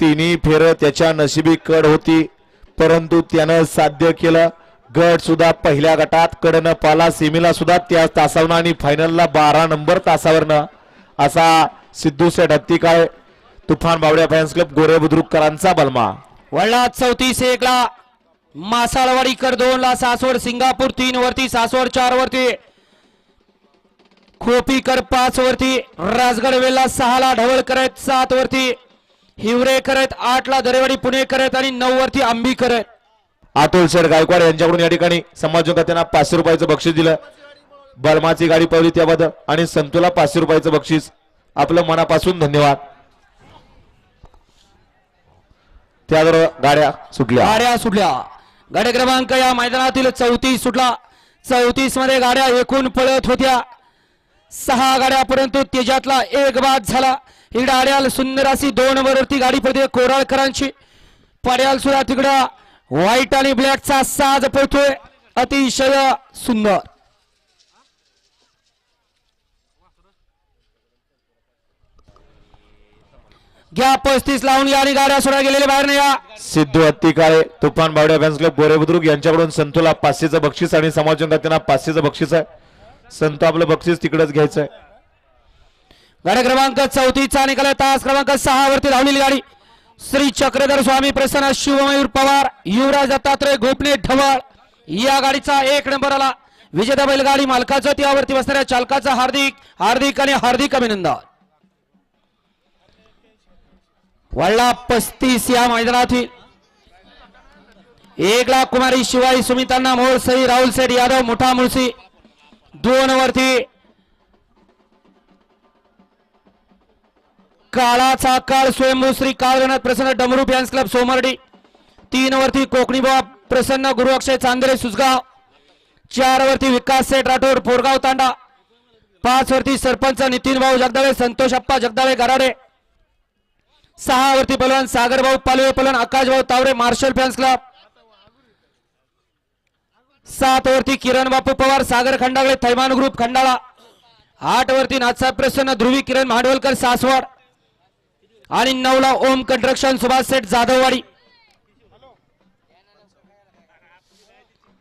तिन्ही फेर त्याच्या नशिबी कड होती, परंतु त्यानं साध्य केलं. गट सुद्धा पहिल्या गटात कडनं पाला, सेमीला सुद्धा त्याच तासावरनं आणि फायनलला 12 नंबर तासावरनं असा सिद्धू शेठ हत्तीकाळे तुफान बावड्या फॅन्स क्लब गोरे बुद्रुककरांचा बलमा. वळला 34-1 ला मासाळवाडीकर 2 ला सासवड सिंगापूर 3 वरती, सासवड 4 वरती, खोपीकर 5 वरती, राजगड वेल्ला 6 ला, ढवळ करत 7 वरती, हिवरे करत 8 ला, दरेवाडी पुणे करत आणि 9 वरती आंबी करत. अतुल शेठ गायकवाड यांच्याकडून या ठिकाणी समाजोगात त्यांना 500 रुपयाचं बक्षीस दिलं. बलमाची गाडी पळवली त्याबद्दल आणि संतूला 500 रुपयाचं बक्षीस. आपलं मनापासून धन्यवाद. त्याबरोबर गाड्या सुटल्या. गाडी क्रमांक या मैदानातील 34 सुटला. 34 मध्ये गाड्या एकूण पळत होत्या 6 गाड्या, परंतु त्याच्यातला एक बाद झाला. ही गाड्याल सुंदर अशी 2 वरती गाडी पडते कोराळकरांची. पड्याल सुद्धा तिकडं व्हाईट आणि ब्लॅकचा साज पळतोय, अतिशय सुंदर. घ्या 35 लावून या आणि गाड्या सुद्धा गेलेल्या बाहेर नाही. या सिद्धू हत्तीकाळे तुफान बावड्या फॅन्स क्लब गोरे बुद्रुक यांच्याकडून संतूला 500चं बक्षीस आणि समाजोगात त्यांना 500चं बक्षीस आहे. संत आपलं बक्षीस तिकडेच घ्यायचंय. गाडी क्रमांक 34चा निकाल तास क्रमांक 6 वरती धावलेली गाडी श्री चक्रधर स्वामी प्रसन्न शिवमयूर पवार युवराज दत्तात्रय गोपने ढवळ या गाडीचा 1 नंबर आला. विजेता बैलगाडी मालकाचं त्यावरती बसणाऱ्या चालकाचं हार्दिक अभिनंदन. वळला 35 या मैदानातील 1 ला कुमारी शिवाई सुमितांना मोळ सई राहुल सेठ यादव मोठा मुळशी 2 वरती काळाचा काळ स्वयंभू श्री काळगणनाथ प्रसन्न डमरू फॅन्स क्लब सोमर्डी 3 वरती कोकणी बाबा प्रसन्न गुरु अक्षय चांदरे सुसगाव 4 वरती विकास सेठ राठोड पोरगाव तांडा 5 वरती सरपंच नितीन भाऊ जगदाळे संतोष अप्पा जगदाळे गराडे 6 वरती पलवान सागर भाऊ पालवे पलवान आकाश भाऊ तावरे मार्शल फॅन्स क्लब 7 वरती किरण बापू पवार सागर खंडागळे थैमान ग्रुप खंडाळा 8 वरती नाथसाहेब प्रसन्न ध्रुवी किरण भांडवलकर सासवड आणि 9 ला ओम कंस्ट्रक्शन सुभाष सेठ जाधववाडी